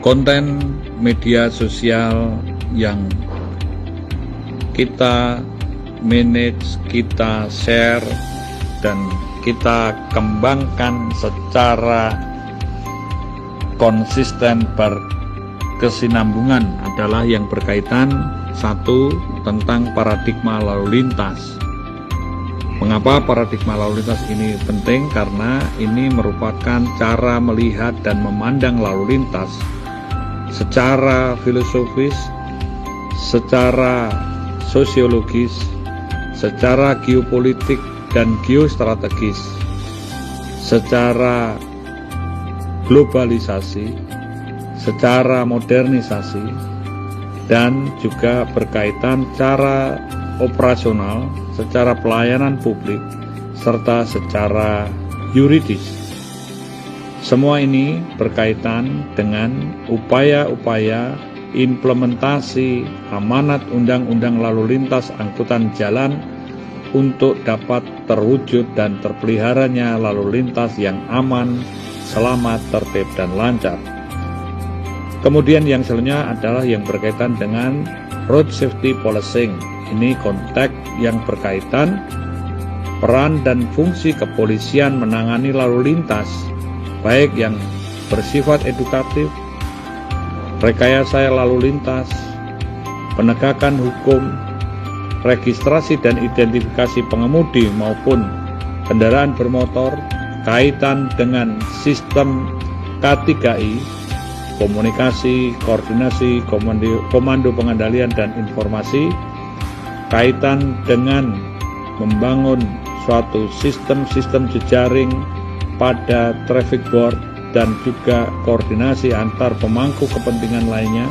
konten media sosial yang kita manage, kita share, dan kita kembangkan secara konsisten berkesinambungan adalah yang berkaitan satu tentang paradigma lalu lintas. Mengapa paradigma lalu lintas ini penting? Karena ini merupakan cara melihat dan memandang lalu lintas secara filosofis, secara sosiologis, secara geopolitik dan geostrategis, secara globalisasi, secara modernisasi, dan juga berkaitan cara operasional, secara pelayanan publik, serta secara yuridis. Semua ini berkaitan dengan upaya-upaya implementasi amanat Undang-Undang Lalu Lintas Angkutan Jalan untuk dapat terwujud dan terpeliharanya lalu lintas yang aman, selamat, tertib, dan lancar. Kemudian yang selanjutnya adalah yang berkaitan dengan road safety policing. Ini konteks yang berkaitan peran dan fungsi kepolisian menangani lalu lintas, baik yang bersifat edukatif, rekayasa lalu lintas, penegakan hukum, registrasi dan identifikasi pengemudi maupun kendaraan bermotor, kaitan dengan sistem K3I, komunikasi, koordinasi, komando pengendalian dan informasi, kaitan dengan membangun suatu sistem jejaring pada traffic board dan juga koordinasi antar pemangku kepentingan lainnya,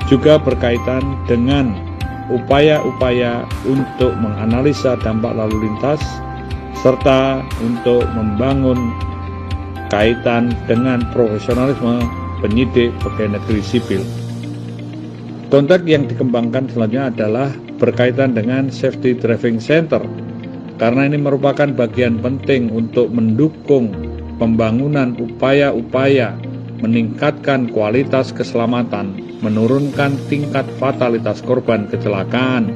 juga berkaitan dengan upaya-upaya untuk menganalisa dampak lalu lintas, serta untuk membangun kaitan dengan profesionalisme penyidik pegawai negeri sipil. Konteks yang dikembangkan selanjutnya adalah berkaitan dengan Safety Driving Center, karena ini merupakan bagian penting untuk mendukung pembangunan upaya-upaya meningkatkan kualitas keselamatan, menurunkan tingkat fatalitas korban kecelakaan,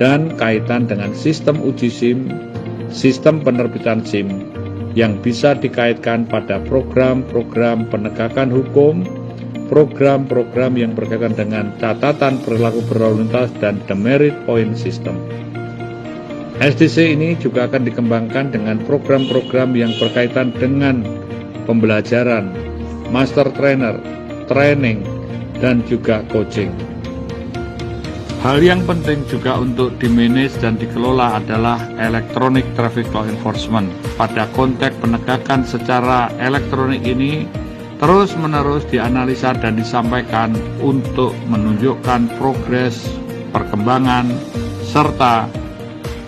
dan kaitan dengan sistem uji SIM, sistem penerbitan SIM, yang bisa dikaitkan pada program-program penegakan hukum, program-program yang berkaitan dengan catatan perilaku berlalu lintas, dan demerit point system. SDC ini juga akan dikembangkan dengan program-program yang berkaitan dengan pembelajaran, master trainer, training, dan juga coaching. Hal yang penting juga untuk dimanage dan dikelola adalah electronic traffic law enforcement. Pada konteks penegakan secara elektronik ini terus-menerus dianalisa dan disampaikan untuk menunjukkan progres, perkembangan, serta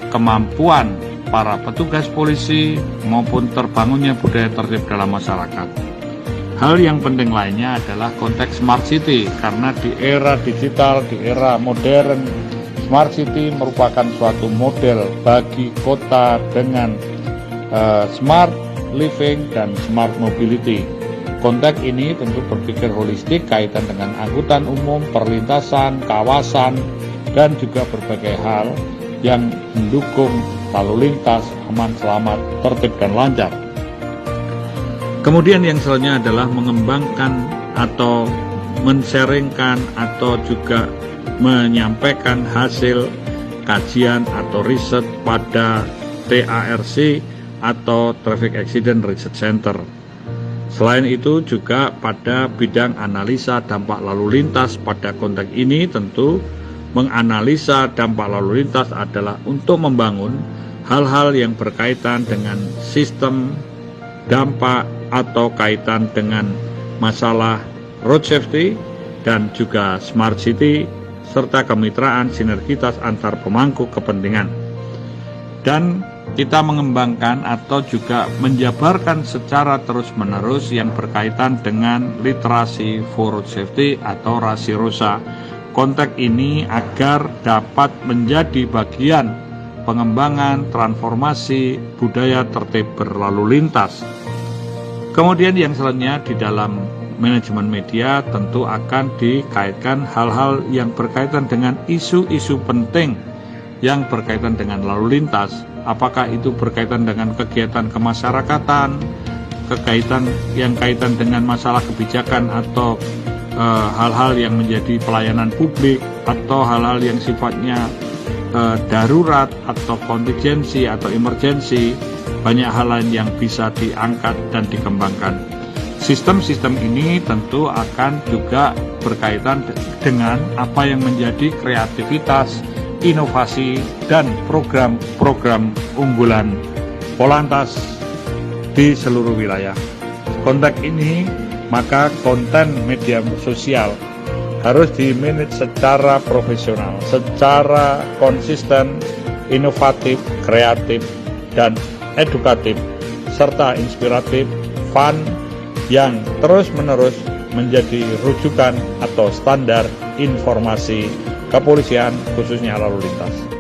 kemampuan para petugas polisi maupun terbangunnya budaya tertib dalam masyarakat. Hal yang penting lainnya adalah konteks smart city, karena di era digital, di era modern, smart city merupakan suatu model bagi kota dengan smart living dan smart mobility. Konteks ini tentu berpikir holistik kaitan dengan angkutan umum, perlintasan, kawasan, dan juga berbagai hal yang mendukung lalu lintas aman, selamat, tertib, dan lancar. Kemudian yang selanjutnya adalah mengembangkan atau men-sharingkan atau juga menyampaikan hasil kajian atau riset pada TARC atau Traffic Accident Research Center. Selain itu juga pada bidang analisa dampak lalu lintas. Pada konteks ini tentu menganalisa dampak lalu lintas adalah untuk membangun hal-hal yang berkaitan dengan sistem dampak atau kaitan dengan masalah road safety dan juga smart city, serta kemitraan sinergitas antar pemangku kepentingan. Dan kita mengembangkan atau juga menjabarkan secara terus-menerus yang berkaitan dengan literasi for road safety atau RASI-ROSA. Konteks ini agar dapat menjadi bagian pengembangan transformasi budaya tertib berlalu lintas. Kemudian yang selanjutnya di dalam manajemen media tentu akan dikaitkan hal-hal yang berkaitan dengan isu-isu penting yang berkaitan dengan lalu lintas. Apakah itu berkaitan dengan kegiatan kemasyarakatan, kaitan dengan masalah kebijakan atau hal-hal yang menjadi pelayanan publik, atau hal-hal yang sifatnya darurat atau kontingensi atau emergensi. Banyak hal lain yang bisa diangkat dan dikembangkan. Sistem-sistem ini tentu akan juga berkaitan dengan apa yang menjadi kreativitas, inovasi, dan program-program unggulan Polantas di seluruh wilayah. Konteks ini, maka konten media sosial harus di-manage secara profesional, secara konsisten, inovatif, kreatif, dan edukatif, serta inspiratif, fun, yang terus-menerus menjadi rujukan atau standar informasi kepolisian khususnya lalu lintas.